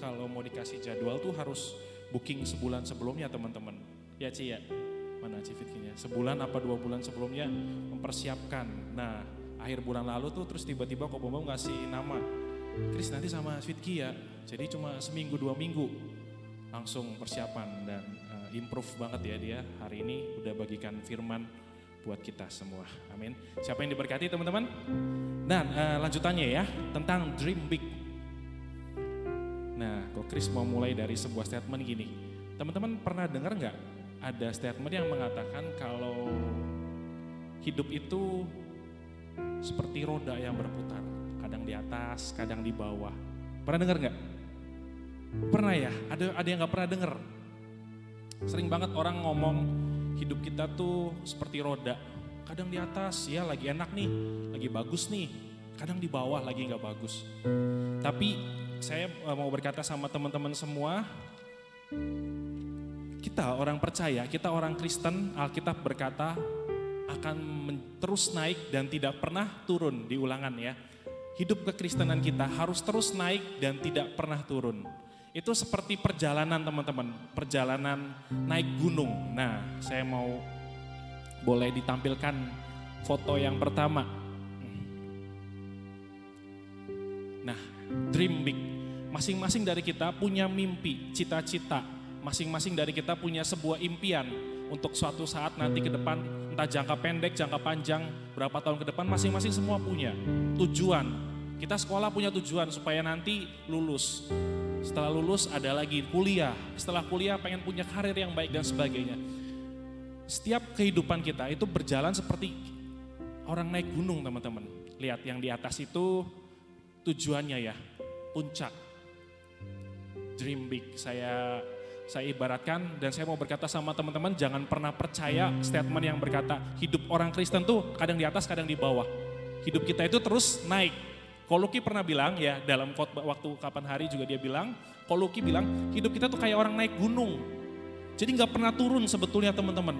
kalau mau dikasih jadwal tuh harus booking sebulan sebelumnya teman-teman. Ya Ci ya, mana Ci Fitkinya? Sebulan apa 2 bulan sebelumnya mempersiapkan. Nah akhir bulan lalu tuh terus tiba-tiba Kok Bom ngasih nama. Chris nanti sama Fitki ya, jadi cuma seminggu 2 minggu langsung persiapan dan improve banget ya dia hari ini udah bagikan firman buat kita semua. Amin. Siapa yang diberkati teman-teman? Dan lanjutannya ya tentang dream big. Nah, kok Chris mau mulai dari sebuah statement gini. Teman-teman pernah dengar nggak ada statement yang mengatakan kalau hidup itu seperti roda yang berputar, kadang di atas, kadang di bawah. Pernah dengar nggak? Pernah ya? Ada yang nggak pernah dengar? Sering banget orang ngomong hidup kita tuh seperti roda, kadang di atas ya lagi enak nih, lagi bagus nih, kadang di bawah lagi nggak bagus. Tapi saya mau berkata sama teman-teman semua, kita orang percaya, kita orang Kristen, Alkitab berkata akan terus naik dan tidak pernah turun di Ulangan ya. Hidup kekristenan kita harus terus naik dan tidak pernah turun. Itu seperti perjalanan teman-teman, perjalanan naik gunung. Nah, saya mau boleh ditampilkan foto yang pertama. Nah, dream big. Masing-masing dari kita punya mimpi, cita-cita. Masing-masing dari kita punya sebuah impian untuk suatu saat nanti ke depan, entah jangka pendek, jangka panjang, berapa tahun ke depan, masing-masing semua punya tujuan. Kita sekolah punya tujuan supaya nanti lulus. Setelah lulus ada lagi kuliah, setelah kuliah pengen punya karir yang baik dan sebagainya. Setiap kehidupan kita itu berjalan seperti orang naik gunung teman-teman. Lihat yang di atas itu tujuannya ya, puncak. Dream big, saya ibaratkan dan saya mau berkata sama teman-teman jangan pernah percaya statement yang berkata hidup orang Kristen tuh kadang di atas kadang di bawah. Hidup kita itu terus naik. Koluki pernah bilang ya dalam khotbah waktu kapan hari juga dia bilang, Koluki bilang hidup kita tuh kayak orang naik gunung. Jadi gak pernah turun sebetulnya teman-teman.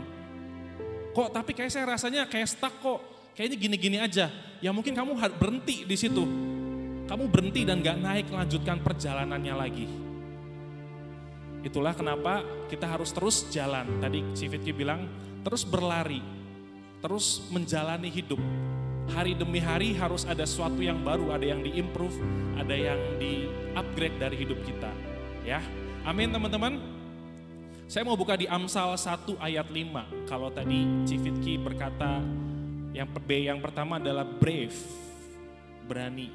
Kok tapi kayak saya rasanya kayak stuck kok, kayaknya gini-gini aja. Ya mungkin kamu berhenti di situ. Kamu berhenti dan gak naik lanjutkan perjalanannya lagi. Itulah kenapa kita harus terus jalan. Tadi si Fitki bilang terus berlari, terus menjalani hidup. Hari demi hari harus ada sesuatu yang baru, ada yang di-improve, ada yang di-upgrade dari hidup kita. Ya, amin teman-teman. Saya mau buka di Amsal 1 ayat 5. Kalau tadi Cifitki berkata yang pertama adalah brave, berani.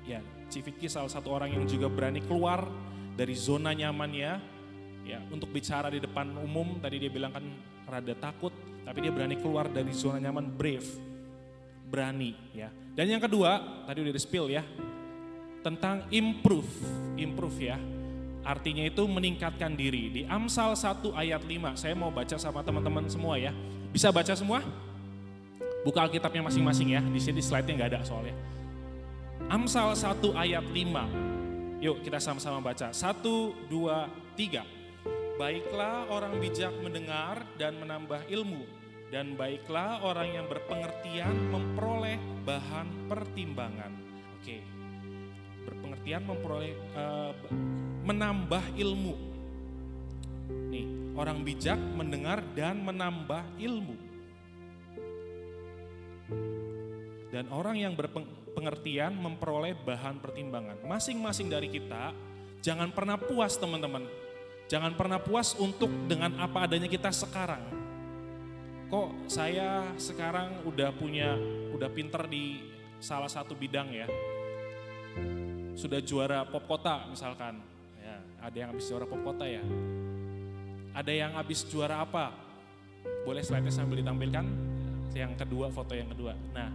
Ya, Cifitki salah satu orang yang juga berani keluar dari zona nyamannya. Ya, untuk bicara di depan umum, tadi dia bilang kan rada takut, tapi dia berani keluar dari zona nyaman, brave. Berani ya. Dan yang kedua, tadi udah di-spill ya, tentang improve ya. Artinya itu meningkatkan diri. Di Amsal 1 ayat 5, saya mau baca sama teman-teman semua ya. Bisa baca semua? Buka Alkitabnya masing-masing ya, di sini slide-nya nggak ada soalnya. Amsal 1 ayat 5, yuk kita sama-sama baca. 1, 2, 3. Baiklah orang bijak mendengar dan menambah ilmu. Dan baiklah orang yang berpengertian memperoleh bahan pertimbangan. Oke, berpengertian memperoleh, menambah ilmu. Nih, orang bijak mendengar dan menambah ilmu. Dan orang yang berpengertian memperoleh bahan pertimbangan. Masing-masing dari kita jangan pernah puas teman-teman. Jangan pernah puas untuk dengan apa adanya kita sekarang. Kok saya sekarang udah pinter di salah satu bidang ya. Sudah juara pop kota misalkan. Ya, ada yang habis juara pop kota ya. Ada yang habis juara apa? Boleh slide-nya sambil ditampilkan. Yang kedua, foto yang kedua. Nah,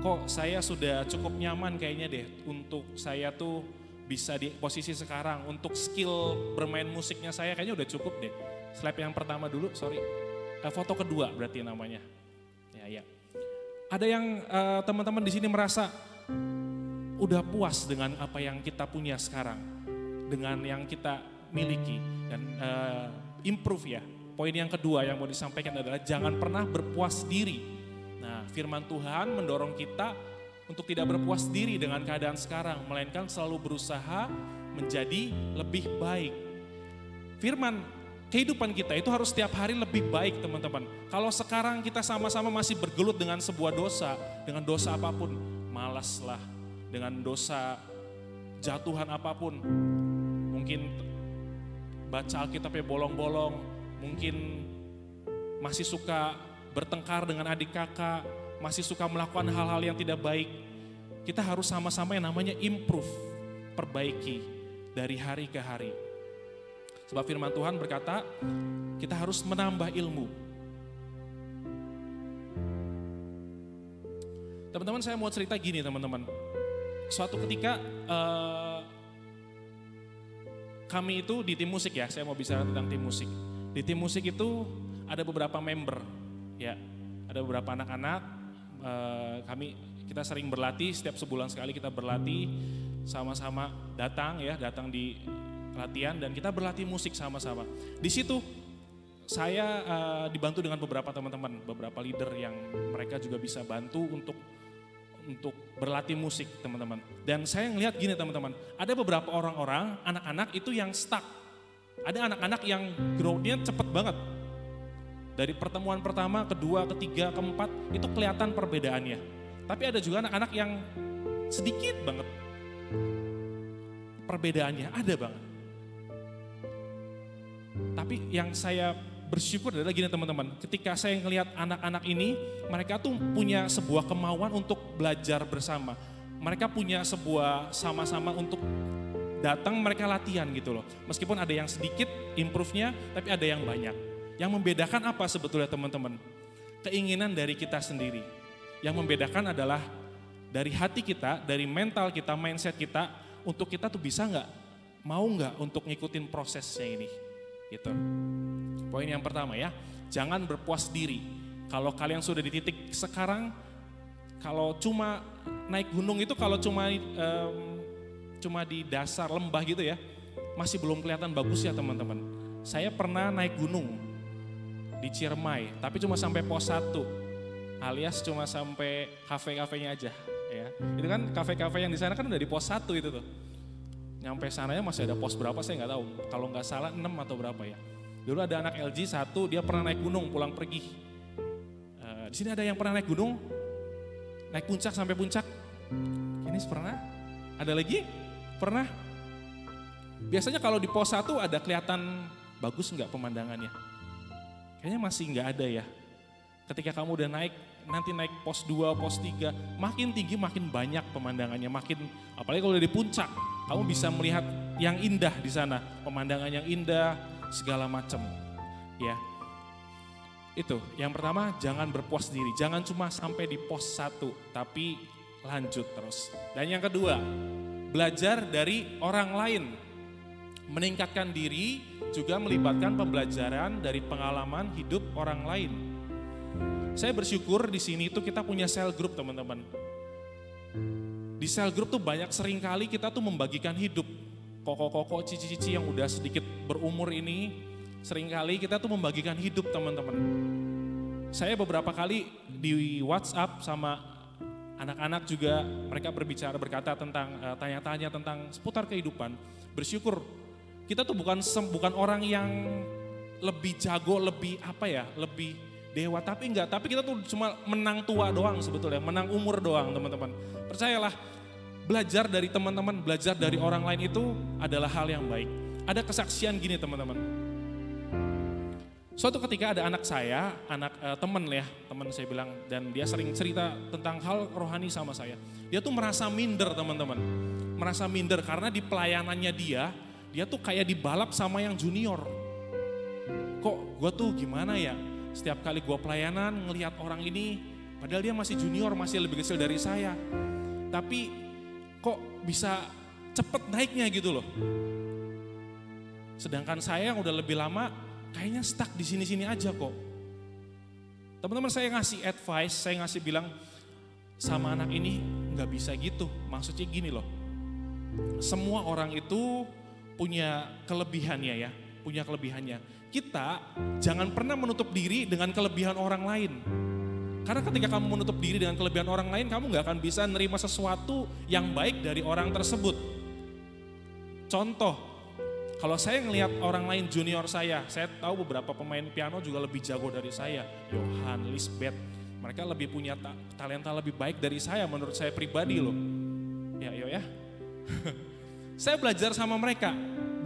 kok saya sudah cukup nyaman kayaknya deh untuk saya tuh bisa di posisi sekarang. Untuk skill bermain musiknya saya kayaknya udah cukup deh. Slide yang pertama dulu, sorry. Foto kedua berarti namanya. Ya. Ada yang teman-teman di sini merasa udah puas dengan apa yang kita punya sekarang, dengan yang kita miliki dan improve ya. Poin yang kedua yang mau disampaikan adalah jangan pernah berpuas diri. Nah, firman Tuhan mendorong kita untuk tidak berpuas diri dengan keadaan sekarang, melainkan selalu berusaha menjadi lebih baik. Firman kehidupan kita itu harus setiap hari lebih baik, teman-teman. Kalau sekarang kita sama-sama masih bergelut dengan sebuah dosa, dengan dosa apapun, malaslah. Dengan dosa jatuhan apapun, mungkin baca Alkitabnya bolong-bolong, mungkin masih suka bertengkar dengan adik kakak, masih suka melakukan hal-hal yang tidak baik. Kita harus sama-sama yang namanya improve, perbaiki dari hari ke hari. Sebab firman Tuhan berkata, kita harus menambah ilmu. Teman-teman, saya mau cerita gini, teman-teman. Suatu ketika kami itu di tim musik ya, saya mau bicara tentang tim musik. Di tim musik itu ada beberapa member, ya, ada beberapa anak-anak. Kita sering berlatih, setiap sebulan sekali kita berlatih, sama-sama datang di latihan dan kita berlatih musik sama-sama. Di situ saya dibantu dengan beberapa teman-teman, beberapa leader yang mereka juga bisa bantu untuk berlatih musik, teman-teman. Dan saya ngelihat gini, teman-teman, ada beberapa orang-orang, anak-anak itu yang stuck. Ada anak-anak yang growth-nya cepet banget. Dari pertemuan pertama, kedua, ketiga, keempat, itu kelihatan perbedaannya. Tapi ada juga anak-anak yang sedikit banget perbedaannya, ada banget. Tapi yang saya bersyukur adalah gini, teman-teman, ketika saya ngelihat anak-anak ini, mereka tuh punya sebuah kemauan untuk belajar bersama. Mereka punya sebuah sama-sama untuk datang, mereka latihan gitu loh. Meskipun ada yang sedikit improve-nya, tapi ada yang banyak. Yang membedakan apa sebetulnya, teman-teman? Keinginan dari kita sendiri. Yang membedakan adalah dari hati kita, dari mental kita, mindset kita, untuk kita tuh bisa nggak, mau nggak untuk ngikutin prosesnya ini, gitu. Poin yang pertama ya, jangan berpuas diri. Kalau kalian sudah di titik sekarang, kalau cuma naik gunung itu, kalau cuma di dasar lembah gitu ya, masih belum kelihatan bagus ya, teman-teman. Saya pernah naik gunung di Ciremai, tapi cuma sampai pos 1, alias cuma sampai kafe-kafenya aja. Ya. Itu kan kafe-kafe yang di sana kan udah di pos 1 itu tuh. Nyampe sananya masih ada pos berapa saya nggak tahu. Kalau nggak salah 6 atau berapa ya. Dulu ada anak LG 1, dia pernah naik gunung pulang pergi. Di sini ada yang pernah naik gunung, naik puncak sampai puncak. Ini pernah? Ada lagi? Pernah? Biasanya kalau di pos 1 ada kelihatan bagus nggak pemandangannya? Kayaknya masih nggak ada ya. Ketika kamu udah naik, nanti naik pos 2, pos 3, makin tinggi makin banyak pemandangannya, apalagi kalau udah di puncak, kamu bisa melihat yang indah di sana, pemandangan yang indah, segala macam. Ya. Itu, yang pertama jangan berpuas diri, jangan cuma sampai di pos 1, tapi lanjut terus. Dan yang kedua, belajar dari orang lain. Meningkatkan diri juga melibatkan pembelajaran dari pengalaman hidup orang lain. Saya bersyukur di sini tuh kita punya cell group, teman-teman. Di cell group tuh banyak seringkali kita tuh membagikan hidup. Koko-koko, cici-cici yang udah sedikit berumur ini, seringkali kita tuh membagikan hidup, teman-teman. Saya beberapa kali di WhatsApp sama anak-anak juga, mereka berkata tentang, tanya-tanya tentang seputar kehidupan. Bersyukur, kita tuh bukan orang yang lebih jago, lebih dewa, tapi enggak. Tapi kita tuh cuma menang tua doang sebetulnya, menang umur doang, teman-teman. Percayalah, belajar dari teman-teman, belajar dari orang lain itu adalah hal yang baik. Ada kesaksian gini, teman-teman. Suatu ketika ada anak saya, teman saya bilang, dan dia sering cerita tentang hal rohani sama saya. Dia tuh merasa minder, teman-teman. Merasa minder karena di pelayanannya dia tuh kayak dibalap sama yang junior. Kok gue tuh gimana ya? Setiap kali gue pelayanan ngelihat orang ini, padahal dia masih junior, masih lebih kecil dari saya. Tapi kok bisa cepet naiknya gitu loh. Sedangkan saya yang udah lebih lama, kayaknya stuck di sini-sini aja kok. Teman-teman, saya ngasih advice, saya ngasih bilang sama anak ini nggak bisa gitu. Maksudnya gini loh, semua orang itu punya kelebihannya ya, punya kelebihannya. Kita jangan pernah menutup diri dengan kelebihan orang lain. Karena ketika kamu menutup diri dengan kelebihan orang lain, kamu gak akan bisa nerima sesuatu yang baik dari orang tersebut. contoh. Kalau saya ngelihat orang lain junior saya tahu beberapa pemain piano juga lebih jago dari saya. Johan, Lisbeth, mereka lebih punya talenta lebih baik dari saya menurut saya pribadi loh. Ya, ya. Saya belajar sama mereka,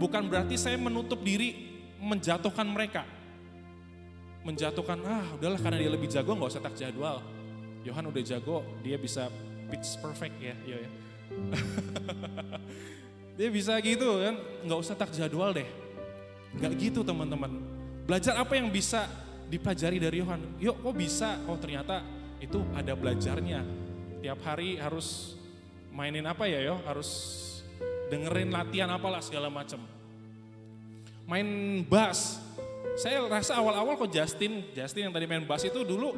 bukan berarti saya menutup diri menjatuhkan mereka. Menjatuhkan, udahlah karena dia lebih jago gak usah tak jadwal. Johan udah jago, dia bisa pitch perfect ya. Dia bisa gitu kan, gak usah tak jadwal deh. Gak gitu teman-teman. Belajar apa yang bisa dipelajari dari Johan. Yuk kok bisa, ternyata itu ada belajarnya. Tiap hari harus mainin apa ya harus dengerin latihan apalah segala macam. Main bass, saya rasa awal-awal kok Justin yang tadi main bass itu dulu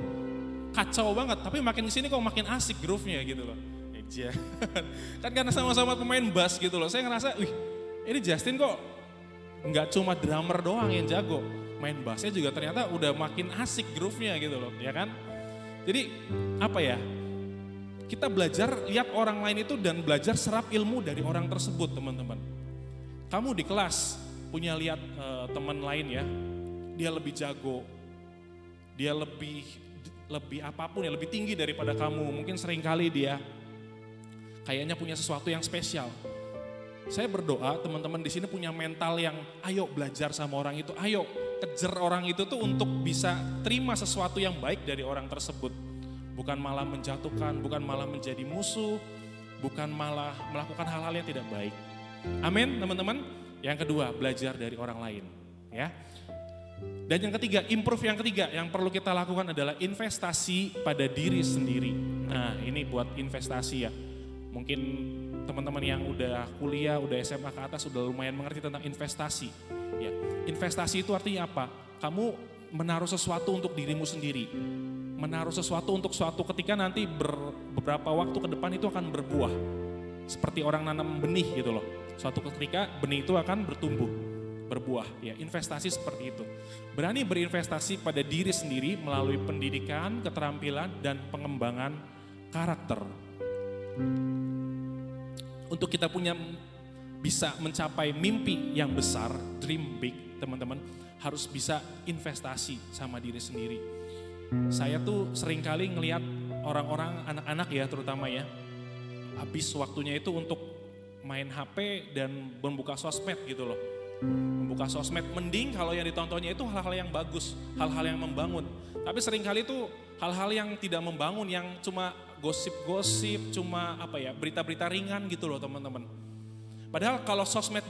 kacau banget, tapi makin kesini kok makin asik groove-nya gitu loh. Kan karena sama-sama pemain bass gitu loh, saya ngerasa, ini Justin kok nggak cuma drummer doang yang jago, main bassnya juga ternyata udah makin asik groove-nya gitu loh, ya kan? Jadi apa ya? Kita belajar lihat orang lain itu dan belajar serap ilmu dari orang tersebut, teman-teman. Kamu di kelas punya lihat teman lain ya, dia lebih jago, dia lebih apapun ya, lebih tinggi daripada kamu. Mungkin seringkali dia kayaknya punya sesuatu yang spesial. Saya berdoa teman-teman di sini punya mental yang ayo belajar sama orang itu, ayo kejar orang itu tuh untuk bisa terima sesuatu yang baik dari orang tersebut. Bukan malah menjatuhkan, bukan malah menjadi musuh, bukan malah melakukan hal-hal yang tidak baik. Amin teman-teman. Yang kedua, belajar dari orang lain. Ya. Dan yang ketiga, improve yang ketiga yang perlu kita lakukan adalah investasi pada diri sendiri. Nah ini buat investasi ya. Mungkin teman-teman yang udah kuliah, udah SMA ke atas, udah lumayan mengerti tentang investasi. Ya, investasi itu artinya apa? Kamu menaruh sesuatu untuk dirimu sendiri. Menaruh sesuatu untuk suatu ketika nanti beberapa waktu ke depan itu akan berbuah. Seperti orang nanam benih gitu loh. Suatu ketika benih itu akan bertumbuh, berbuah. Ya, investasi seperti itu. Berani berinvestasi pada diri sendiri melalui pendidikan, keterampilan, dan pengembangan karakter. Untuk kita bisa mencapai mimpi yang besar, dream big, teman-teman, harus bisa investasi sama diri sendiri. Saya tuh seringkali ngelihat orang-orang, anak-anak ya terutama ya, habis waktunya itu untuk main HP dan membuka sosmed gitu loh. Membuka sosmed, mending kalau yang ditontonnya itu hal-hal yang bagus, hal-hal yang membangun. Tapi seringkali itu hal-hal yang tidak membangun, yang cuma gosip-gosip, cuma berita-berita ringan gitu loh teman-teman. Padahal kalau sosmed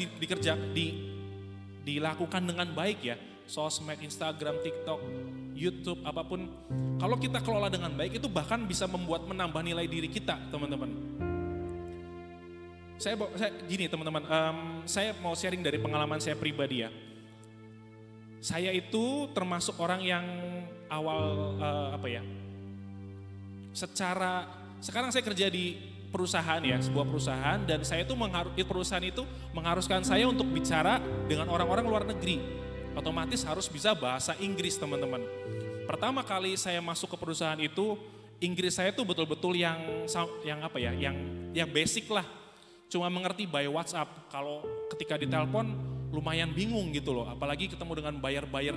dilakukan dengan baik ya, sosmed, Instagram, TikTok, YouTube, apapun, kalau kita kelola dengan baik itu bahkan bisa menambah nilai diri kita teman-teman. Saya gini teman-teman, saya mau sharing dari pengalaman saya pribadi ya. Saya itu termasuk orang yang awal sekarang saya kerja di perusahaan ya, sebuah perusahaan, dan saya itu perusahaan itu mengharuskan saya untuk bicara dengan orang-orang luar negeri. Otomatis harus bisa bahasa Inggris teman-teman. Pertama kali saya masuk ke perusahaan itu, Inggris saya tuh betul-betul yang basic lah. Cuma mengerti by WhatsApp. Kalau ketika ditelepon lumayan bingung gitu loh, apalagi ketemu dengan buyer-buyer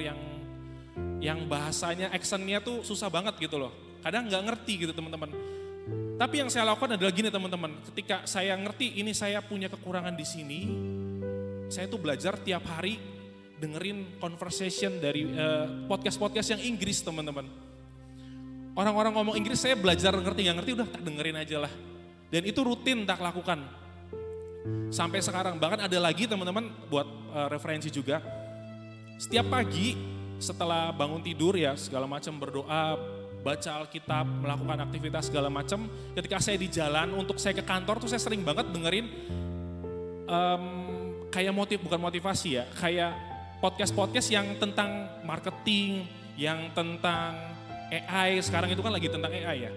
yang bahasanya, accent-nya tuh susah banget gitu loh. Kadang nggak ngerti gitu teman-teman. Tapi yang saya lakukan adalah gini teman-teman, ketika saya ngerti ini saya punya kekurangan di sini, saya tuh belajar tiap hari dengerin conversation dari podcast-podcast yang Inggris teman-teman. Orang-orang ngomong Inggris saya belajar nggak ngerti udah tak dengerin aja lah. Dan itu rutin tak lakukan. Sampai sekarang, bahkan ada lagi teman-teman buat referensi juga. Setiap pagi setelah bangun tidur ya segala macam, berdoa, baca Alkitab, melakukan aktivitas segala macam. Ketika saya di jalan untuk saya ke kantor tuh saya sering banget dengerin bukan motivasi ya, kayak podcast-podcast yang tentang marketing, yang tentang AI, sekarang itu kan lagi tentang AI ya.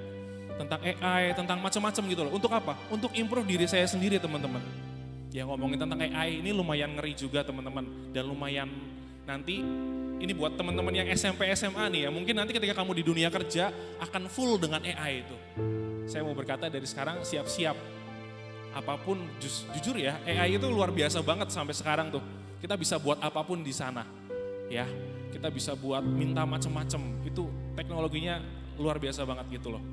Tentang AI, tentang macam-macam gitu loh. Untuk apa? Untuk improve diri saya sendiri teman-teman. Ya ngomongin tentang AI ini lumayan ngeri juga teman-teman. Dan lumayan nanti ini buat teman-teman yang SMP, SMA nih ya. Mungkin nanti ketika kamu di dunia kerja akan full dengan AI itu. Saya mau berkata dari sekarang siap-siap. apapun, jujur ya, AI itu luar biasa banget sampai sekarang tuh. Kita bisa buat apapun di sana, ya. Kita bisa buat minta macem-macem, itu teknologinya luar biasa banget gitu loh.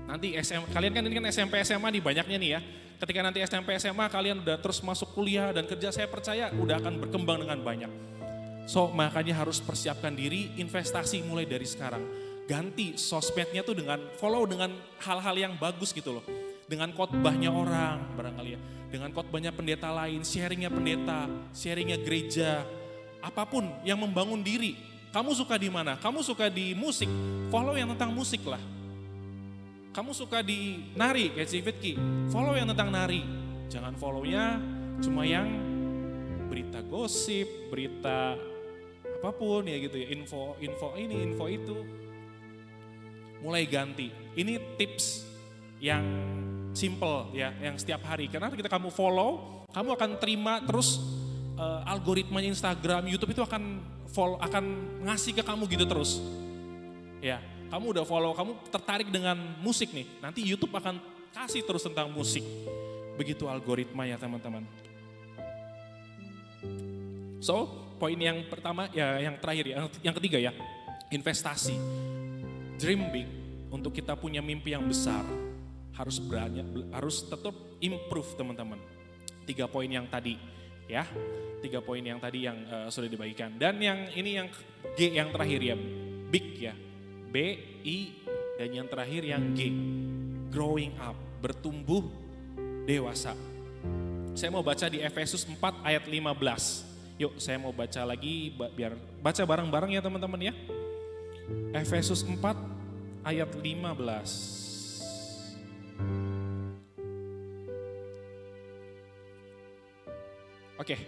Nanti kalian kan ini kan SMP SMA nih banyaknya nih ya. Ketika nanti SMP SMA kalian udah terus masuk kuliah dan kerja, saya percaya udah akan berkembang dengan banyak. So makanya harus persiapkan diri, investasi mulai dari sekarang. Ganti sosmednya tuh dengan follow dengan hal-hal yang bagus gitu loh. Dengan khotbahnya orang barangkali ya, dengan khotbahnya pendeta lain, sharingnya pendeta, sharingnya gereja, apapun yang membangun diri. Kamu suka di mana? Kamu suka di musik, follow yang tentang musik lah. Kamu suka di nari kayak si Fitki, follow yang tentang nari. Jangan follownya cuma yang berita gosip, berita apapun ya gitu ya, info ini, info itu. Mulai ganti. Ini tips yang simple ya, yang setiap hari. Karena kita kamu follow, kamu akan terima terus algoritmanya Instagram, YouTube itu akan ngasih ke kamu gitu terus. Ya, kamu udah follow, kamu tertarik dengan musik nih, nanti YouTube akan kasih terus tentang musik. Begitu algoritmanya teman-teman. So, poin yang pertama ya, yang terakhir ya, yang ketiga ya, investasi. Dream big, untuk kita punya mimpi yang besar. Harus tetap improve teman-teman. 3 poin yang tadi ya, 3 poin yang tadi yang sudah dibagikan. Dan yang ini yang G yang terakhir ya, big ya, B, I, dan yang terakhir yang G, growing up, bertumbuh dewasa. Saya mau baca di Efesus 4 ayat 15. Yuk saya mau baca lagi biar baca bareng-bareng ya teman-teman ya. Efesus 4 ayat 15. Oke,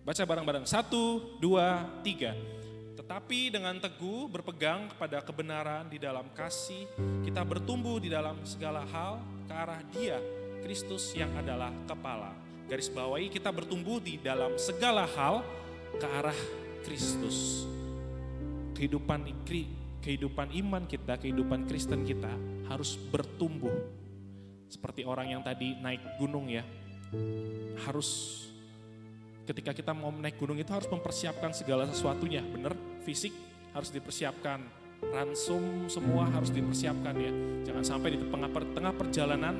baca bareng-bareng, 1, 2, 3. Tetapi dengan teguh berpegang kepada kebenaran di dalam kasih, kita bertumbuh di dalam segala hal ke arah Dia, Kristus yang adalah kepala. Garis bawahi, kita bertumbuh di dalam segala hal ke arah Kristus. Kehidupan iman kita, kehidupan Kristen kita harus bertumbuh. Seperti orang yang tadi naik gunung ya. Harus ketika kita mau naik gunung itu harus mempersiapkan segala sesuatunya, bener? Fisik harus dipersiapkan, ransum semua harus dipersiapkan ya. Jangan sampai di tengah perjalanan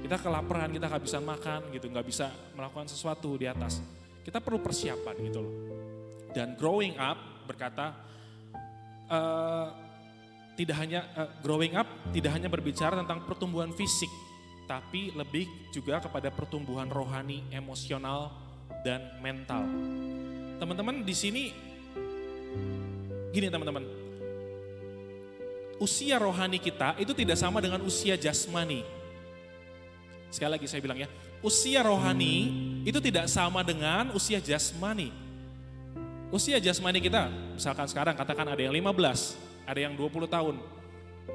kita kelaparan, kita kehabisan makan gitu, nggak bisa melakukan sesuatu di atas. Kita perlu persiapan gitu loh. Dan growing up berkata growing up tidak hanya berbicara tentang pertumbuhan fisik, tapi lebih juga kepada pertumbuhan rohani, emosional, dan mental. Teman-teman di sini, gini teman-teman, usia rohani kita itu tidak sama dengan usia jasmani. Sekali lagi saya bilang ya, usia rohani itu tidak sama dengan usia jasmani. Usia jasmani kita, misalkan sekarang katakan ada yang 15, ada yang 20 tahun,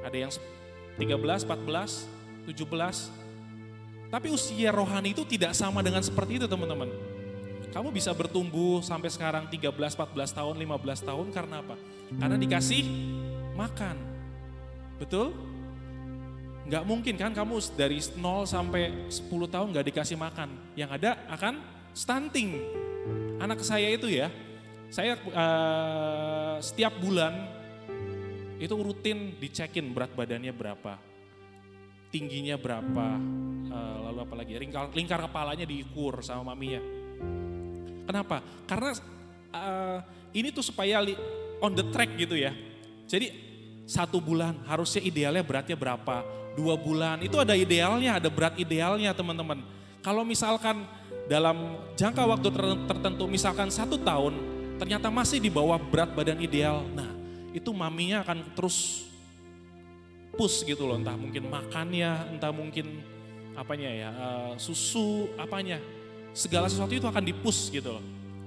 ada yang 13, 14, 17. Tapi usia rohani itu tidak sama dengan seperti itu teman-teman. Kamu bisa bertumbuh sampai sekarang 13, 14 tahun, 15 tahun karena apa? Karena dikasih makan. Betul? Nggak mungkin kan kamu dari 0 sampai 10 tahun nggak dikasih makan. Yang ada akan stunting. Anak saya itu ya, saya setiap bulan itu rutin dicekin berat badannya berapa, tingginya berapa, lalu apa lagi, lingkar kepalanya diukur sama maminya. Kenapa? Karena ini tuh supaya on the track gitu ya. Jadi 1 bulan harusnya idealnya beratnya berapa, 2 bulan itu ada idealnya, ada berat idealnya teman-teman. Kalau misalkan dalam jangka waktu tertentu, misalkan 1 tahun, ternyata masih di bawah berat badan ideal, nah itu maminya akan terus push gitu loh, entah mungkin makannya, entah mungkin apanya ya, susu, apanya, segala sesuatu itu akan di-push gitu loh.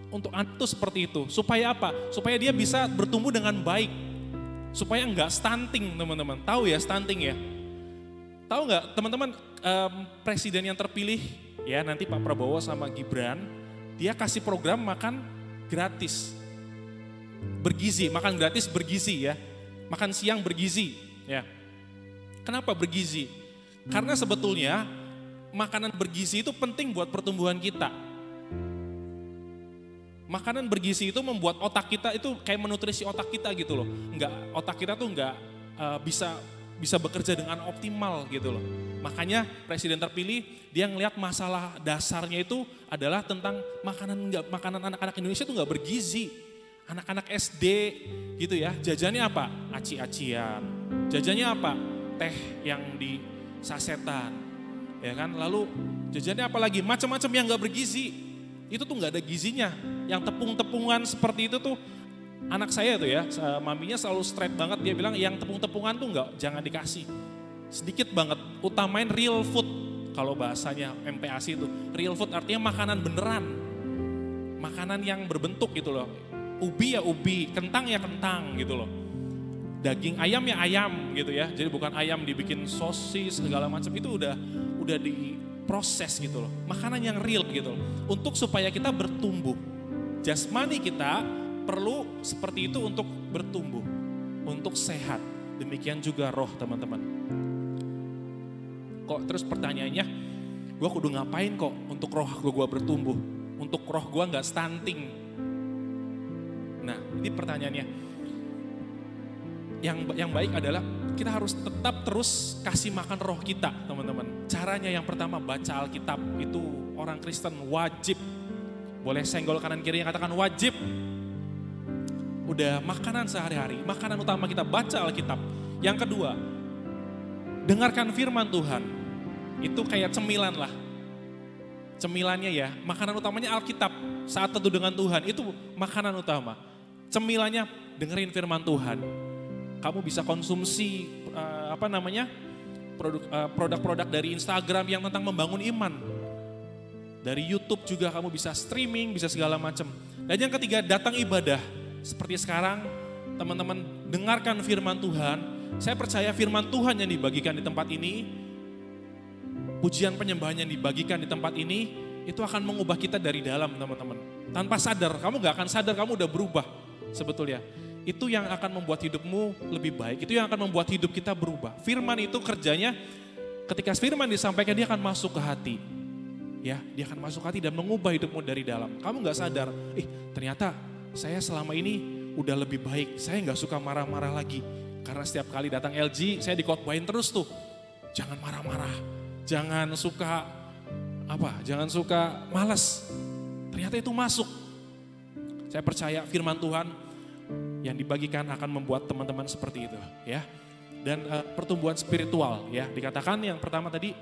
Untuk anak itu seperti itu, supaya apa? Supaya dia bisa bertumbuh dengan baik, supaya enggak stunting teman-teman. Tahu ya stunting ya? Tahu nggak teman-teman, presiden yang terpilih ya nanti Pak Prabowo sama Gibran, dia kasih program makan gratis, bergizi, makan gratis bergizi ya, makan siang bergizi ya. Kenapa bergizi? Karena sebetulnya makanan bergizi itu penting buat pertumbuhan kita. Makanan bergizi itu membuat otak kita itu kayak menutrisi otak kita gitu loh. Otak kita tuh enggak bisa bekerja dengan optimal gitu loh. Makanya presiden terpilih dia ngelihat masalah dasarnya itu adalah tentang makanan anak-anak Indonesia itu nggak bergizi. Anak-anak SD gitu ya, jajannya apa? Aci-acian. Jajannya apa? Teh yang di sasetan. Ya kan? Lalu jajannya apa lagi? Macam-macam yang nggak bergizi. Itu tuh nggak ada gizinya. Yang tepung-tepungan seperti itu tuh anak saya tuh ya, maminya selalu straight banget, dia bilang yang tepung-tepungan tuh jangan dikasih. Sedikit banget, utamain real food. Kalau bahasanya MPASI itu, real food artinya makanan beneran. Makanan yang berbentuk gitu loh. Ubi ya ubi, kentang ya kentang gitu loh. Daging ayam ya ayam gitu ya. Jadi bukan ayam dibikin sosis segala macam, itu udah diproses gitu loh. Makanan yang real gitu loh. Untuk supaya kita bertumbuh. Jasmani kita perlu seperti itu untuk bertumbuh, untuk sehat. Demikian juga roh teman-teman. Kok terus pertanyaannya, gue kudu ngapain kok untuk roh gue bertumbuh? Untuk roh gue gak stunting? Nah ini pertanyaannya. Yang baik adalah kita harus tetap terus kasih makan roh kita teman-teman. Caranya yang pertama baca Alkitab, itu orang Kristen wajib. Boleh senggol kanan kiri yang katakan wajib. Udah makanan sehari-hari, makanan utama kita baca Alkitab. Yang kedua, dengarkan firman Tuhan. Itu kayak cemilan lah. Cemilannya ya, makanan utamanya Alkitab. Saat teduh dengan Tuhan, itu makanan utama. Cemilannya dengerin firman Tuhan. Kamu bisa konsumsi produk-produk dari Instagram yang tentang membangun iman. Dari YouTube juga kamu bisa streaming, bisa segala macam. Dan yang ketiga, datang ibadah. Seperti sekarang, teman-teman dengarkan firman Tuhan. Saya percaya firman Tuhan yang dibagikan di tempat ini, pujian penyembahan yang dibagikan di tempat ini, itu akan mengubah kita dari dalam teman-teman. Tanpa sadar, kamu gak akan sadar kamu udah berubah sebetulnya. Itu yang akan membuat hidupmu lebih baik, itu yang akan membuat hidup kita berubah. Firman itu kerjanya, ketika firman disampaikan dia akan masuk ke hati. Ya, dia akan masuk ke hati dan mengubah hidupmu dari dalam. Kamu gak sadar, ternyata saya selama ini udah lebih baik, saya gak suka marah-marah lagi. Karena setiap kali datang LG, saya dikotbahin terus tuh. Jangan marah-marah, jangan suka malas. Ternyata itu masuk. Saya percaya firman Tuhan yang dibagikan akan membuat teman-teman seperti itu. Ya. Dan pertumbuhan spiritual, ya dikatakan yang pertama tadi,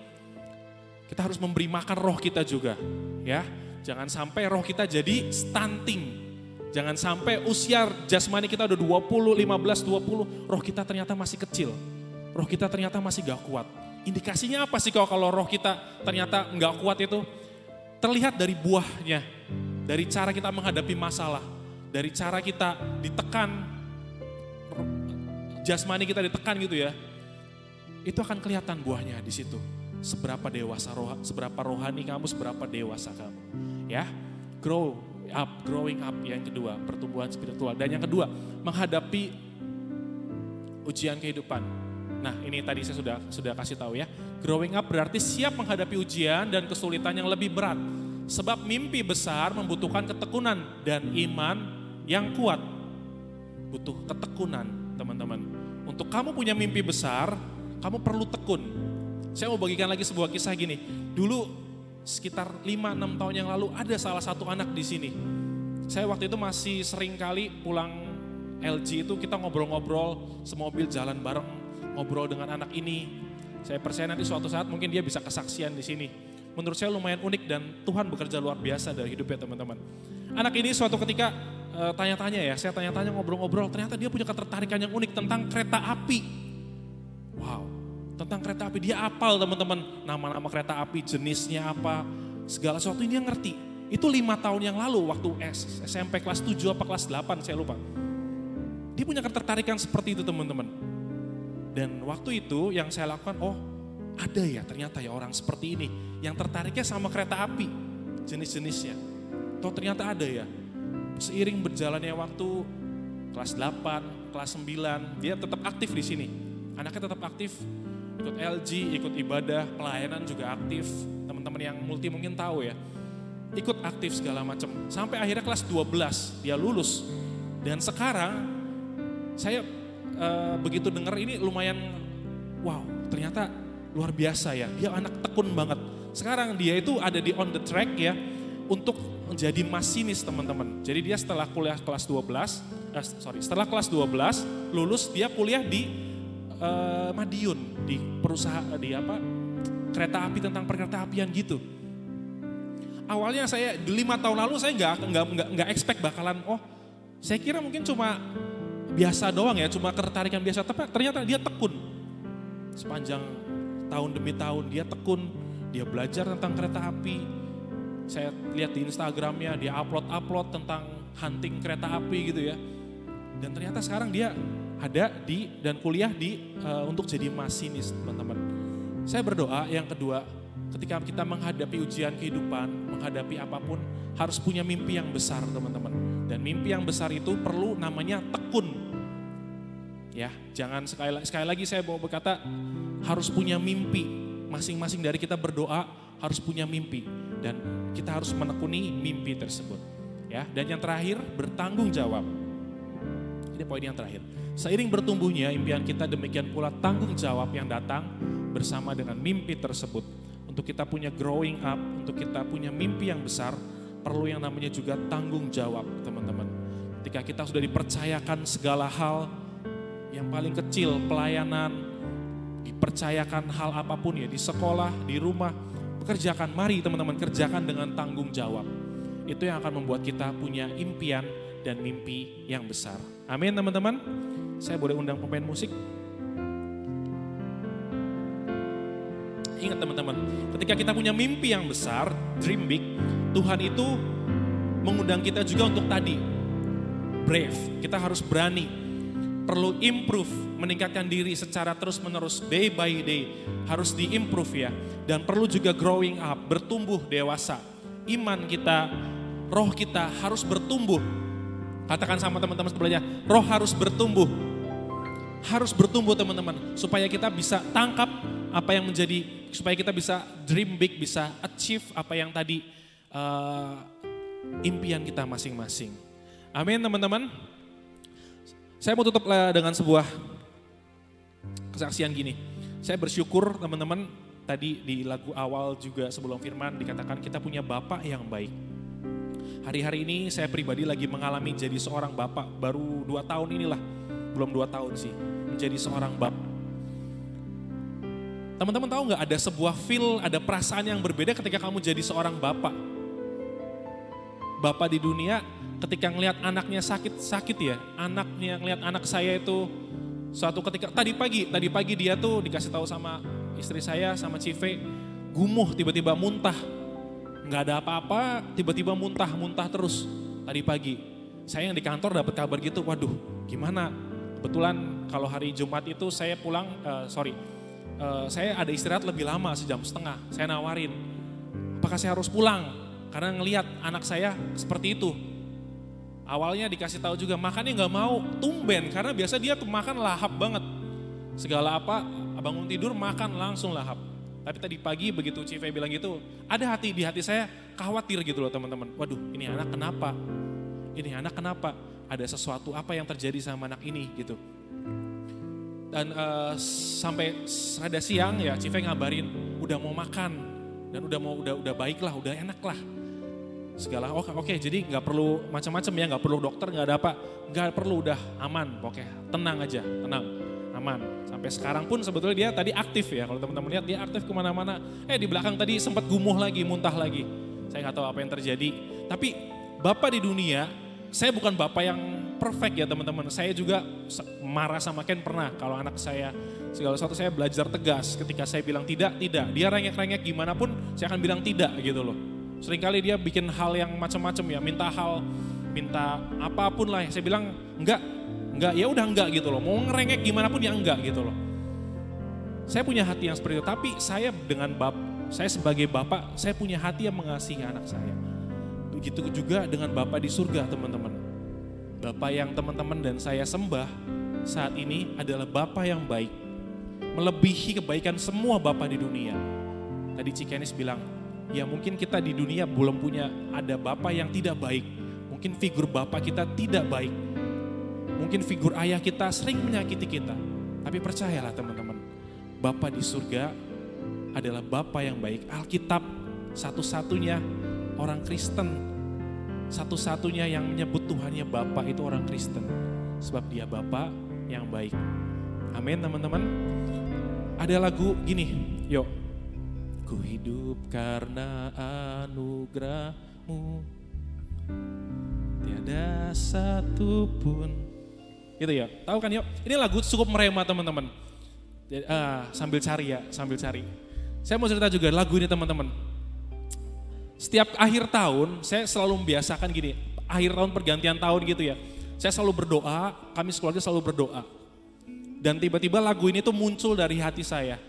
kita harus memberi makan roh kita juga. Ya, jangan sampai roh kita jadi stunting. Jangan sampai usia jasmani kita udah 20, 15, 20, roh kita ternyata masih kecil. Roh kita ternyata masih gak kuat. Indikasinya apa sih kalau roh kita ternyata gak kuat itu? Terlihat dari buahnya, dari cara kita menghadapi masalah, dari cara kita ditekan, jasmani kita ditekan gitu ya. Itu akan kelihatan buahnya di situ. Seberapa rohani kamu, seberapa dewasa kamu. Ya, growing up yang kedua, pertumbuhan spiritual. Dan yang kedua, menghadapi ujian kehidupan. Nah ini tadi saya sudah kasih tahu ya. Growing up berarti siap menghadapi ujian dan kesulitan yang lebih berat. Sebab mimpi besar membutuhkan ketekunan dan iman yang kuat. Butuh ketekunan teman-teman. Untuk kamu punya mimpi besar, kamu perlu tekun. Saya mau bagikan lagi sebuah kisah gini. Dulu sekitar 5-6 tahun yang lalu ada salah satu anak di sini. Saya waktu itu masih sering kali pulang LG itu kita ngobrol-ngobrol, semobil jalan bareng, ngobrol dengan anak ini. Saya percaya nanti suatu saat mungkin dia bisa kesaksian di sini. Menurut saya lumayan unik dan Tuhan bekerja luar biasa dari hidupnya teman-teman. Anak ini suatu ketika saya tanya-tanya ngobrol-ngobrol, ternyata dia punya ketertarikan yang unik tentang kereta api. Wow, tentang kereta api dia hafal teman-teman, nama-nama kereta api, jenisnya apa, segala sesuatu ini dia ngerti. Itu 5 tahun yang lalu waktu SMP kelas 7 apa kelas 8 saya lupa. Dia punya ketertarikan seperti itu teman-teman. Dan waktu itu yang saya lakukan, ada ya ternyata ya orang seperti ini yang tertariknya sama kereta api, jenis-jenisnya. Ternyata ada ya. Seiring berjalannya waktu, kelas 8, kelas 9, dia tetap aktif di sini. Anaknya tetap aktif ikut LG, ikut ibadah, pelayanan juga aktif. Teman-teman yang multi mungkin tahu ya. Ikut aktif segala macam. Sampai akhirnya kelas 12 dia lulus. Dan sekarang saya begitu dengar ini lumayan wow, ternyata luar biasa ya. Dia anak tekun banget. Sekarang dia itu ada di on the track ya untuk menjadi masinis teman-teman. Jadi dia setelah kuliah kelas 12, setelah kelas 12 lulus dia kuliah di Madiun di perusahaan di kereta api tentang perkereta apian gitu. Awalnya saya 5 tahun lalu saya nggak expect bakalan saya kira mungkin cuma biasa doang ya, cuma ketertarikan biasa, tapi ternyata dia tekun. Sepanjang tahun demi tahun dia tekun, dia belajar tentang kereta api. Saya lihat di Instagramnya dia upload tentang hunting kereta api gitu ya. Dan ternyata sekarang dia ada dan kuliah untuk jadi masinis teman-teman. Saya berdoa yang kedua, ketika kita menghadapi ujian kehidupan, menghadapi apapun, harus punya mimpi yang besar teman-teman. Dan mimpi yang besar itu perlu namanya tekun. Ya, jangan sekali lagi saya mau berkata harus punya mimpi. Masing-masing dari kita berdoa harus punya mimpi dan kita harus menekuni mimpi tersebut. Ya, dan yang terakhir bertanggung jawab. Ini poin yang terakhir. Seiring bertumbuhnya impian kita, demikian pula tanggung jawab yang datang bersama dengan mimpi tersebut. Untuk kita punya growing up, untuk kita punya mimpi yang besar, perlu yang namanya juga tanggung jawab teman-teman. Ketika kita sudah dipercayakan segala hal, yang paling kecil pelayanan, dipercayakan hal apapun ya, di sekolah, di rumah, kerjakan, mari teman-teman kerjakan dengan tanggung jawab. Itu yang akan membuat kita punya impian dan mimpi yang besar. Amin teman-teman. Saya boleh undang pemain musik. Ingat teman-teman, ketika kita punya mimpi yang besar, dream big, Tuhan itu mengundang kita juga untuk tadi, brave, kita harus berani, perlu improve, meningkatkan diri secara terus-menerus, day by day, harus di-improve ya, dan perlu juga growing up, bertumbuh dewasa, iman kita, roh kita harus bertumbuh. Katakan sama teman-teman sebelahnya, roh harus bertumbuh teman-teman, supaya kita bisa tangkap apa yang menjadi, supaya kita bisa dream big, bisa achieve apa yang tadi impian kita masing-masing. Amin teman-teman. Saya mau tutup dengan sebuah kesaksian gini. Saya bersyukur teman-teman, tadi di lagu awal juga sebelum firman dikatakan kita punya Bapak yang baik. Hari-hari ini saya pribadi lagi mengalami jadi seorang bapak, baru 2 tahun inilah, belum 2 tahun sih, menjadi seorang bapak. Teman-teman tahu nggak ada sebuah feel, ada perasaan yang berbeda ketika kamu jadi seorang bapak. Bapak di dunia ketika ngelihat anaknya sakit ya, ngelihat anak saya itu suatu ketika, tadi pagi dia tuh dikasih tahu sama istri saya, sama Cive, gumuh tiba-tiba muntah. Nggak ada apa-apa, tiba-tiba muntah terus tadi pagi. Saya yang di kantor dapat kabar gitu, waduh gimana? Kebetulan kalau hari Jumat itu saya pulang, saya ada istirahat lebih lama, sejam setengah. Saya nawarin, apakah saya harus pulang? Karena ngelihat anak saya seperti itu. Awalnya dikasih tahu juga, makannya nggak mau, tumben. Karena biasa dia tuh makan lahap banget. Segala apa, bangun tidur makan langsung lahap. Tapi tadi pagi begitu Cive bilang gitu, ada di hati saya khawatir gitu loh teman-teman. Waduh ini anak kenapa? Ini anak kenapa? Ada sesuatu apa yang terjadi sama anak ini gitu. Dan sampai rada siang ya Cive ngabarin udah mau makan dan udah baik lah, udah enak lah. Segala oke, jadi nggak perlu macam-macam ya, nggak perlu dokter, nggak ada apa, nggak perlu, udah aman, oke, tenang aja, tenang, aman. Sampai sekarang pun sebetulnya dia tadi aktif ya, kalau teman-teman lihat dia aktif kemana-mana. Di belakang tadi sempat gumuh lagi, muntah lagi. Saya nggak tahu apa yang terjadi. Tapi Bapak di dunia, saya bukan Bapak yang perfect ya teman-teman. Saya juga marah sama Ken pernah. Kalau anak saya segala sesuatu saya belajar tegas. Ketika saya bilang tidak. Dia rengek-rengek gimana pun saya akan bilang tidak gitu loh. Seringkali dia bikin hal yang macam-macam ya, minta apapun lah. Saya bilang enggak, ya udah enggak gitu loh. Mau ngerengek gimana pun ya enggak gitu loh. Saya punya hati yang seperti itu, tapi saya sebagai bapak, saya punya hati yang mengasihi anak saya. Begitu juga dengan Bapak di surga teman-teman. Bapak yang teman-teman dan saya sembah saat ini adalah Bapak yang baik. melebihi kebaikan semua bapa di dunia. Tadi Cikenis bilang, ya mungkin kita di dunia belum punya ada bapa yang tidak baik. Mungkin figur bapa kita tidak baik. Mungkin figur ayah kita sering menyakiti kita. Tapi percayalah teman-teman, Bapa di surga adalah Bapa yang baik. Alkitab satu-satunya orang Kristen, satu-satunya yang menyebut Tuhannya Bapa itu orang Kristen. Sebab dia Bapa yang baik. Amin teman-teman. Ada lagu gini, yuk. Ku hidup karena anugerah-Mu, tiada satupun. Gitu ya, tahu kan yuk. Ini lagu cukup merema teman-teman. Sambil cari ya, sambil cari. Saya mau cerita juga lagu ini teman-teman. Setiap akhir tahun saya selalu membiasakan gini, akhir tahun pergantian tahun gitu ya. Saya selalu berdoa, kami sekeluarga selalu berdoa. Dan tiba-tiba lagu ini tuh muncul dari hati saya.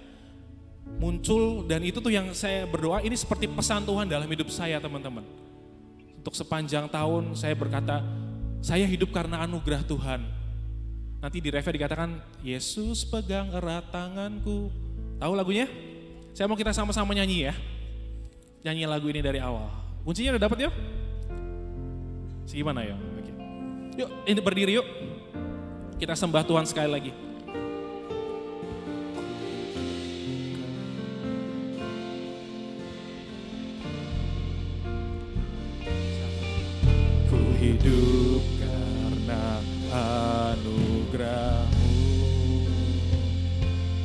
Muncul dan itu tuh yang saya berdoa, ini seperti pesan Tuhan dalam hidup saya teman-teman. Untuk sepanjang tahun saya berkata, saya hidup karena anugerah Tuhan. Nanti di refnya dikatakan, Yesus pegang erat tanganku. Tahu lagunya? Saya mau kita sama-sama nyanyi ya. Nyanyi lagu ini dari awal. Kuncinya udah dapat yuk? Gimana ya? Oke. Yuk, ini berdiri yuk. Kita sembah Tuhan sekali lagi. Ku hidup karena anugerah-Mu.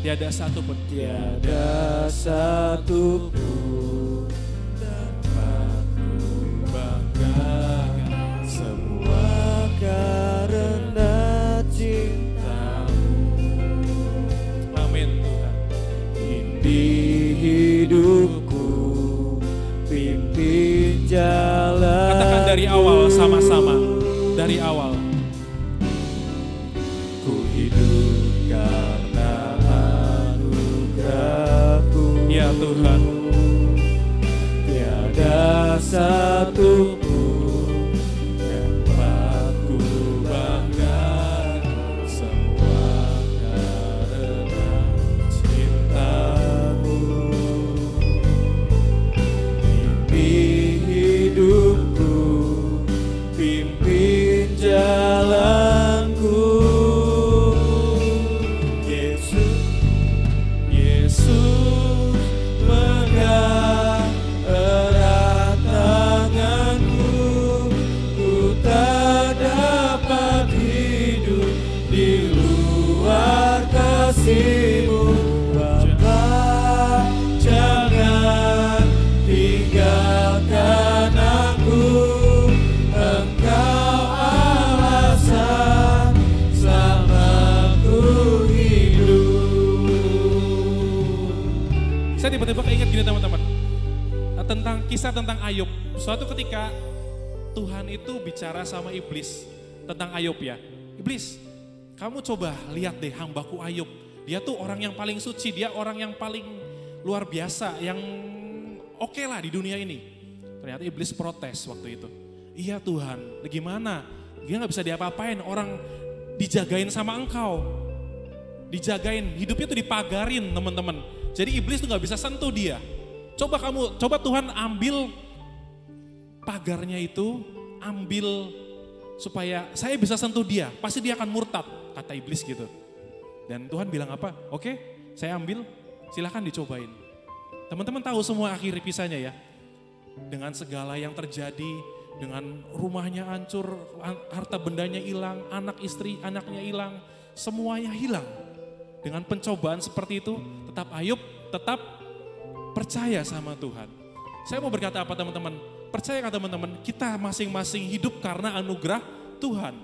Tiada satupun dapat ku banggakan, semua karena cinta-Mu. Amin Tuhan. Di hidupku pimpin jalan. Katakan dari awal sama-sama. Dari awal. Ku hidup karena anugerah-Mu. Ya Tuhan. Tiada satupun dapat ku banggakan, semua karena cinta-Mu. Pimpin hidupku, pimpin jalanku. Yesus pegang erat tanganku, ku tak dapat hidup di luar kasih-Mu. Bapa, jangan tinggalkan aku, Engkau alasan selama ku hidup. Saya tiba-tiba keinget gini teman-teman. Tentang kisah tentang Ayub. Suatu ketika Tuhan itu bicara sama iblis tentang Ayub ya. Iblis, kamu coba lihat deh hambaku Ayub. Dia tuh orang yang paling suci, dia orang yang paling luar biasa, yang oke lah di dunia ini. Ternyata iblis protes waktu itu. Iya Tuhan, gimana? Dia gak bisa diapa-apain, orang dijagain sama Engkau. Dijagain, hidupnya tuh dipagarin teman-teman. Jadi iblis tuh gak bisa sentuh dia. Coba Tuhan ambil pagarnya itu, ambil supaya saya bisa sentuh dia. Pasti dia akan murtad, kata iblis gitu. Dan Tuhan bilang apa? Oke, saya ambil, silahkan dicobain. Teman-teman tahu semua akhir kisahnya ya. Dengan segala yang terjadi, dengan rumahnya hancur, harta bendanya hilang, anak istri, anaknya hilang, semuanya hilang. Dengan pencobaan seperti itu, tetap Ayub, tetap percaya sama Tuhan. Saya mau berkata apa teman-teman? Percaya kan teman-teman, kita masing-masing hidup karena anugerah Tuhan.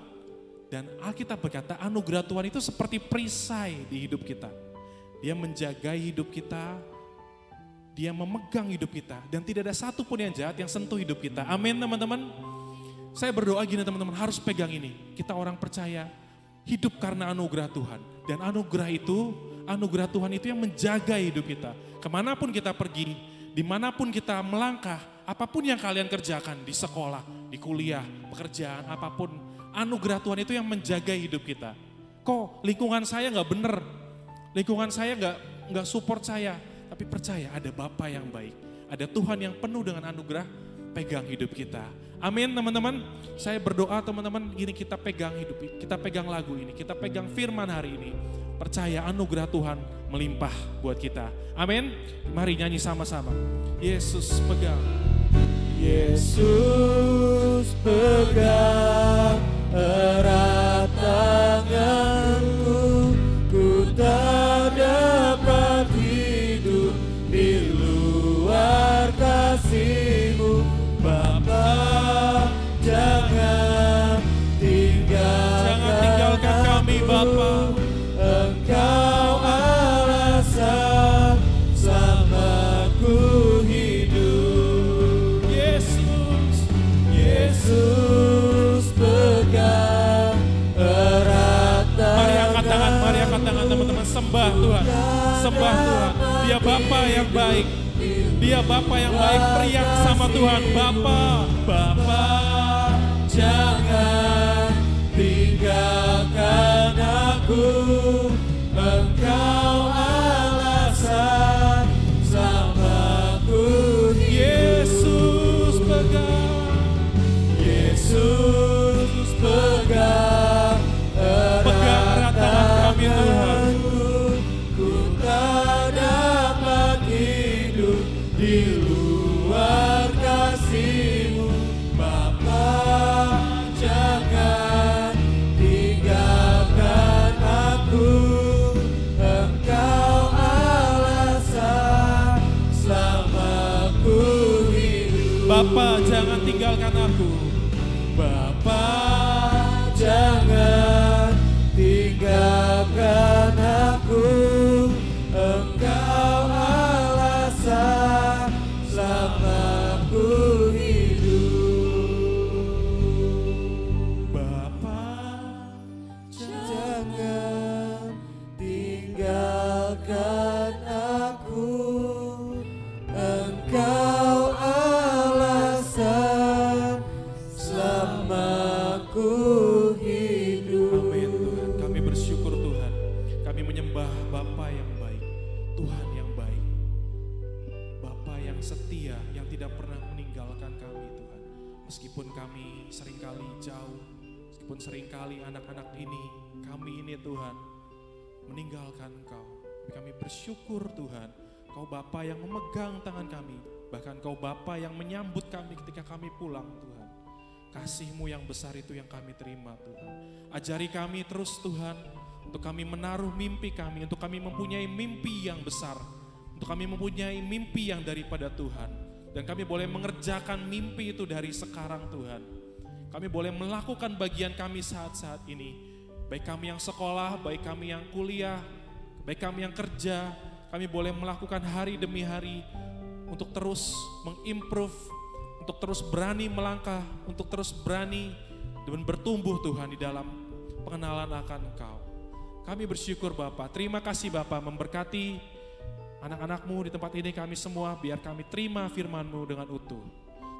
Dan Alkitab berkata anugerah Tuhan itu seperti perisai di hidup kita. Dia menjaga hidup kita, dia memegang hidup kita. Dan tidak ada satupun yang jahat yang sentuh hidup kita. Amin teman-teman. Saya berdoa gini teman-teman, harus pegang ini. Kita orang percaya, hidup karena anugerah Tuhan. Dan anugerah Tuhan itu yang menjaga hidup kita. Kemanapun kita pergi, dimanapun kita melangkah, apapun yang kalian kerjakan di sekolah, di kuliah, pekerjaan, apapun. Anugerah Tuhan itu yang menjaga hidup kita. Kok lingkungan saya gak bener? Lingkungan saya nggak support saya, tapi percaya ada Bapa yang baik, ada Tuhan yang penuh dengan anugerah, pegang hidup kita. Amin teman-teman. Saya berdoa teman-teman, gini kita pegang hidup, kita pegang lagu ini, kita pegang firman hari ini. Percaya anugerah Tuhan melimpah buat kita. Amin. Mari nyanyi sama-sama. Yesus pegang. Yesus pegang erat tanganku, ku tak dapat hidup di luar kasih-Mu. Bapa, jangan tinggalkan kami Bapa. Engkau alasan selamaku hidup. Yesus pegang erat tangan. Mari angkat tangan teman-teman, sembah Tuhan. Sembah Tuhan. Dia Bapa yang baik. Dia Bapa yang baik, teriak sama Tuhan, Bapa. Bapa, jangan tinggalkan aku. Engkau alasan selamaku hidup. Yesus pegang. Yesus pegang erat tangan kami Tuhan. Ku tak dapat hidup di luar kasih-Mu. Bapa, jangan tinggalkan aku. Engkau alasan selamaku hidup. Bapa, jangan tinggalkan aku. Bapa, jangan tinggalkan aku. Engkau alasan selamaku hidup. Bapa, jangan tinggalkan aku. Engkau alasan selamaku hidup. Amin Tuhan, kami bersyukur Tuhan. Kami menyembah Bapa yang baik, Tuhan yang baik. Bapa yang setia, yang tidak pernah meninggalkan kami Tuhan. Meskipun kami seringkali jauh, meskipun seringkali anak-anak ini, kami ini Tuhan, meninggalkan Engkau. Kami bersyukur Tuhan, Kau Bapa yang memegang tangan kami. Bahkan Kau Bapa yang menyambut kami ketika kami pulang Tuhan. Kasih-Mu yang besar itu yang kami terima Tuhan. Ajari kami terus Tuhan, untuk kami menaruh mimpi kami, untuk kami mempunyai mimpi yang besar, untuk kami mempunyai mimpi yang daripada Tuhan. Dan kami boleh mengerjakan mimpi itu dari sekarang Tuhan. Kami boleh melakukan bagian kami saat-saat ini. Baik kami yang sekolah, baik kami yang kuliah, baik kami yang kerja, kami boleh melakukan hari demi hari untuk terus mengimprove, untuk terus berani melangkah, untuk terus berani dan bertumbuh Tuhan di dalam pengenalan akan Engkau. Kami bersyukur Bapa, terima kasih Bapa memberkati anak-anak-Mu di tempat ini kami semua, biar kami terima firman-Mu dengan utuh.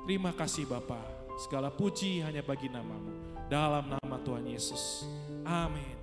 Terima kasih Bapa, segala puji hanya bagi nama-Mu, dalam nama Tuhan Yesus. Amin.